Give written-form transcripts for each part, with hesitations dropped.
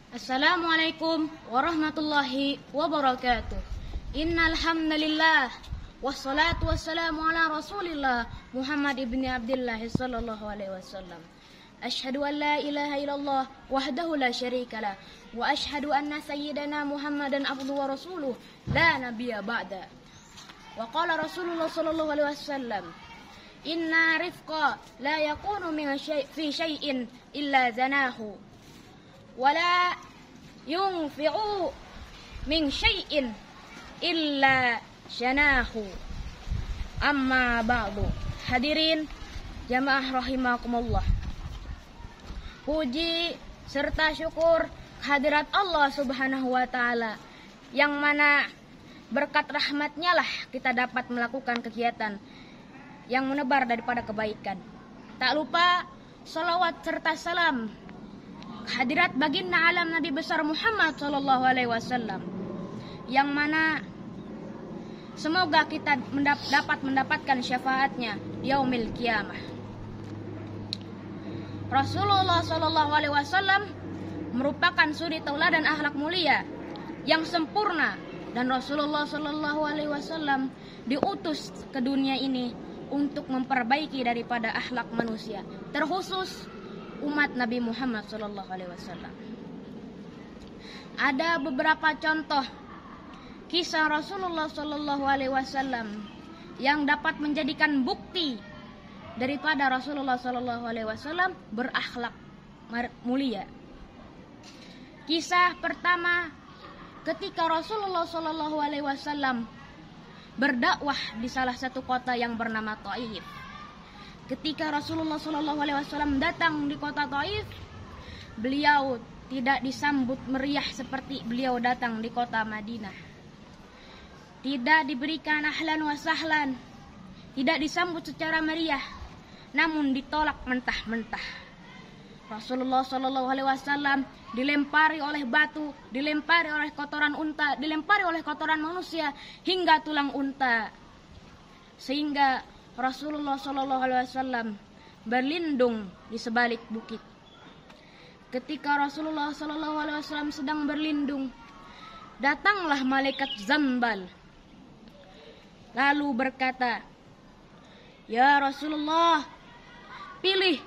Assalamualaikum warahmatullahi wabarakatuh. Innal hamdalillah wassalatu wassalamu ala Rasulillah Muhammad ibn Abdullah sallallahu alaihi wasallam. Asyhadu an la ilaha illallah wahdahu la syarikalah wa asyhadu anna sayyidana Muhammadan abduhu wa rasuluh la nabiyya ba'da. Wa qala Rasulullah sallallahu alaihi wasallam, inna rifqa la yakunu fi syai'in illa zanahu wala yunfi'u min syai'in illa syanahu. Amma ba'du. Hadirin jamaah rahimakumullah, puji serta syukur kehadirat Allah subhanahu wa ta'ala, yang mana berkat rahmatnya lah kita dapat melakukan kegiatan yang menebar daripada kebaikan. Tak lupa salawat serta salam hadirat baginda alam Nabi besar Muhammad sallallahu alaihi wasallam, yang mana semoga kita dapat mendapatkan syafaatnya yaumil qiyamah. Rasulullah sallallahu alaihi wasallam merupakan suri tauladan akhlak mulia yang sempurna, dan Rasulullah sallallahu alaihi wasallam diutus ke dunia ini untuk memperbaiki daripada akhlak manusia, terkhusus umat Nabi Muhammad sallallahu alaihi wasallam. Ada beberapa contoh kisah Rasulullah sallallahu alaihi wasallam yang dapat menjadikan bukti daripada Rasulullah sallallahu alaihi wasallam berakhlak mulia. Kisah pertama, ketika Rasulullah sallallahu alaihi wasallam berdakwah di salah satu kota yang bernama Thaif. Ketika Rasulullah sallallahu alaihi wasallam datang di kota Thaif, beliau tidak disambut meriah seperti beliau datang di kota Madinah. Tidak diberikan ahlan wa sahlan, tidak disambut secara meriah, namun ditolak mentah-mentah. Rasulullah sallallahu alaihi wasallam dilempari oleh batu, dilempari oleh kotoran unta, dilempari oleh kotoran manusia hingga tulang unta, sehingga Rasulullah sallallahu alaihi wasallam berlindung di sebalik bukit. Ketika Rasulullah sallallahu alaihi wasallam sedang berlindung, datanglah malaikat Zambal lalu berkata, "Ya Rasulullah, pilih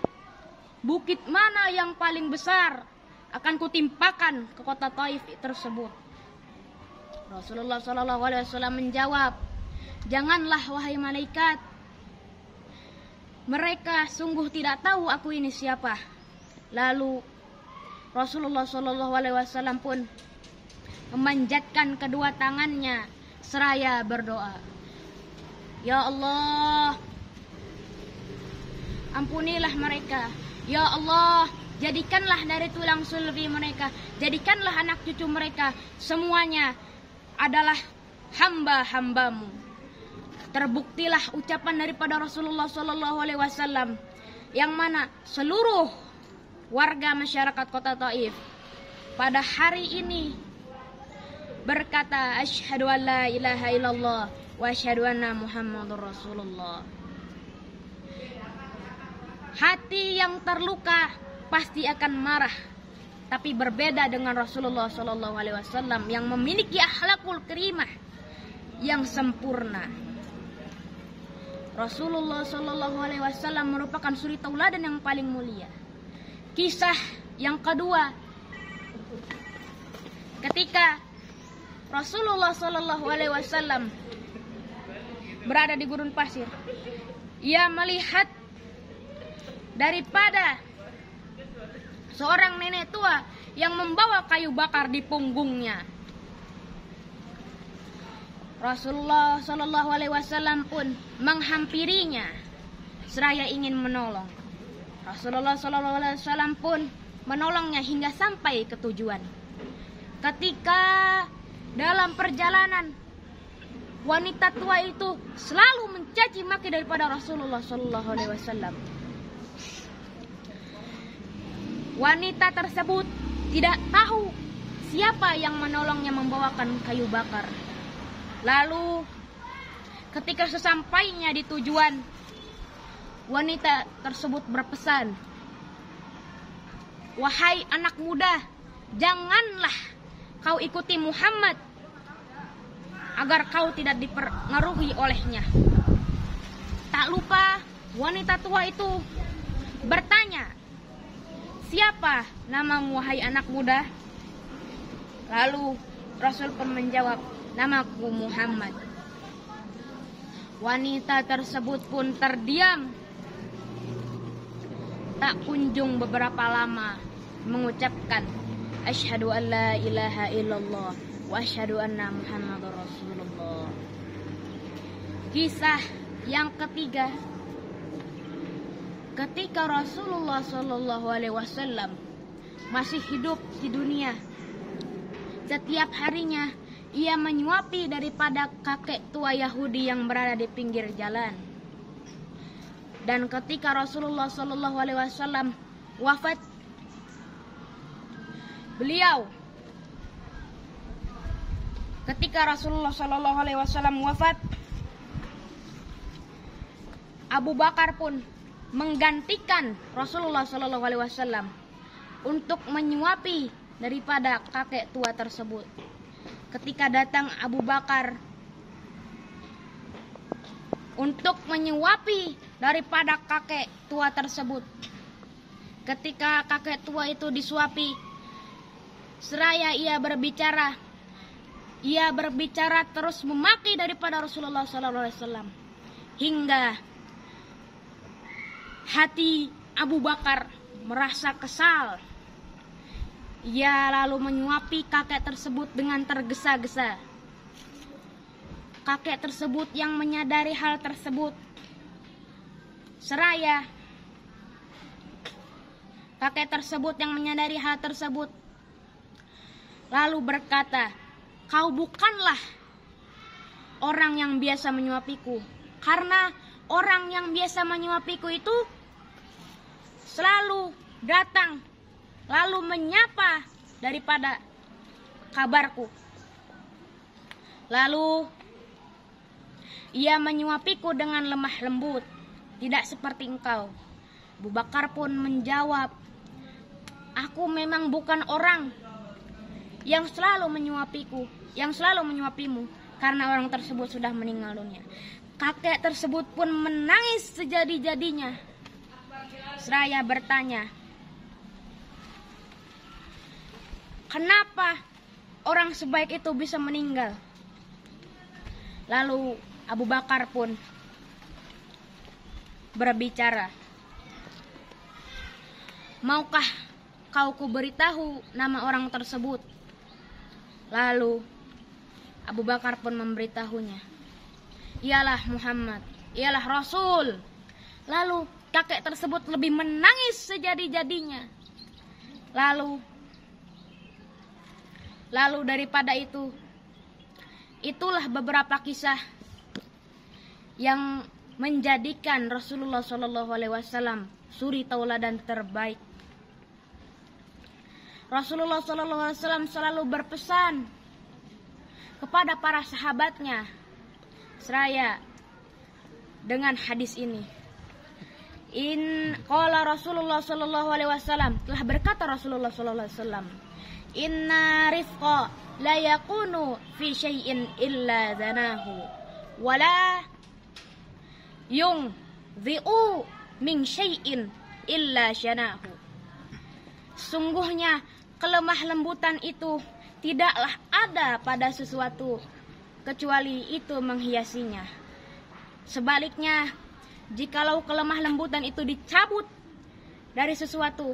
bukit mana yang paling besar, akan kutimpakan ke kota Thaif tersebut." Rasulullah sallallahu alaihi wasallam menjawab, "Janganlah wahai malaikat, mereka sungguh tidak tahu aku ini siapa." Lalu Rasulullah sallallahu alaihi wasallam pun memanjatkan kedua tangannya seraya berdoa, "Ya Allah, ampunilah mereka. Ya Allah, jadikanlah dari tulang sulbi mereka, jadikanlah anak cucu mereka semuanya adalah hamba-hambamu." Terbuktilah ucapan daripada Rasulullah sallallahu alaihi wasallam, yang mana seluruh warga masyarakat kota Thaif pada hari ini berkata, "Asyhadu an la ilaha illallah wa asyhadu anna Muhammadur Rasulullah." Hati yang terluka pasti akan marah, tapi berbeda dengan Rasulullah sallallahu alaihi wasallam yang memiliki akhlakul karimah yang sempurna. Rasulullah sallallahu alaihi wasallam merupakan suri tauladan yang paling mulia. Kisah yang kedua, ketika Rasulullah sallallahu alaihi wasallam berada di gurun pasir, ia melihat daripada seorang nenek tua yang membawa kayu bakar di punggungnya. Rasulullah sallallahu alaihi wasallam pun menghampirinya seraya ingin menolong. Rasulullah sallallahu alaihi wasallam pun menolongnya hingga sampai ke tujuan. Ketika dalam perjalanan, wanita tua itu selalu mencaci maki daripada Rasulullah sallallahu alaihi wasallam. Wanita tersebut tidak tahu siapa yang menolongnya membawakan kayu bakar. Lalu ketika sesampainya di tujuan, wanita tersebut berpesan, "Wahai anak muda, janganlah kau ikuti Muhammad agar kau tidak dipengaruhi olehnya. Tak lupa wanita tua itu bertanya, siapa namamu wahai anak muda? Lalu Rasul pun menjawab, namaku Muhammad. Wanita tersebut pun terdiam. Tak kunjung beberapa lama mengucapkan, asyhadu an la ilaha illallah wa asyhadu anna Muhammadar Rasulullah. Kisah yang ketiga, ketika Rasulullah Shallallahu Alaihi Wasallam masih hidup di dunia, setiap harinya ia menyuapi daripada kakek tua Yahudi yang berada di pinggir jalan. Dan ketika Rasulullah Shallallahu Alaihi Wasallam wafat, ketika Rasulullah Shallallahu Alaihi Wasallam wafat, Abu Bakar pun menggantikan Rasulullah Shallallahu Alaihi Wasallam untuk menyuapi daripada kakek tua tersebut. Ketika datang Abu Bakar untuk menyuapi daripada kakek tua tersebut, ketika kakek tua itu disuapi, seraya ia berbicara terus memaki daripada Rasulullah SAW, hingga hati Abu Bakar merasa kesal. Ia lalu menyuapi kakek tersebut dengan tergesa-gesa. Kakek tersebut yang menyadari hal tersebut, seraya kakek tersebut yang menyadari hal tersebut lalu berkata, kau bukanlah orang yang biasa menyuapiku, karena orang yang biasa menyuapiku itu selalu datang lalu menyapa daripada kabarku. Lalu ia menyuapiku dengan lemah lembut, tidak seperti engkau. Abu Bakar pun menjawab, aku memang bukan orang yang selalu menyuapiku, yang selalu menyuapimu, karena orang tersebut sudah meninggal dunia. Kakek tersebut pun menangis sejadi-jadinya, seraya bertanya, kenapa orang sebaik itu bisa meninggal? Lalu Abu Bakar pun berbicara, maukah kau kuberitahu nama orang tersebut? Lalu Abu Bakar pun memberitahunya, ialah Muhammad, ialah Rasul. Lalu kakek tersebut lebih menangis sejadi-jadinya. Lalu daripada itu, itulah beberapa kisah yang menjadikan Rasulullah SAW suri tauladan terbaik. Rasulullah SAW selalu berpesan kepada para sahabatnya, seraya dengan hadis ini. Qala Rasulullah SAW, telah berkata Rasulullah SAW, inna rifqa la yakunu fi syai'in illa zanahu wala yungdhi'u min syai'in illa syanahu. Sungguhnya kelemah lembutan itu tidaklah ada pada sesuatu kecuali itu menghiasinya. Sebaliknya, jikalau kelemah lembutan itu dicabut dari sesuatu,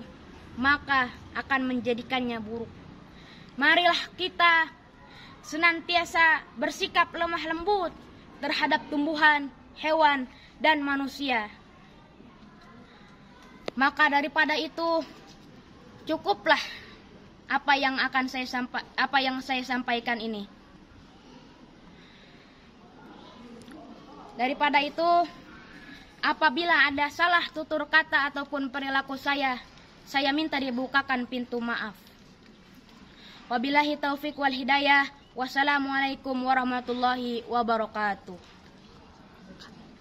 maka akan menjadikannya buruk. Marilah kita senantiasa bersikap lemah lembut terhadap tumbuhan, hewan, dan manusia. Maka daripada itu, cukuplah apa yang saya sampaikan ini. Daripada itu, apabila ada salah tutur kata ataupun perilaku saya minta dibukakan pintu maaf. Wabillahi taufiq wal hidayah. Wassalamualaikum warahmatullahi wabarakatuh.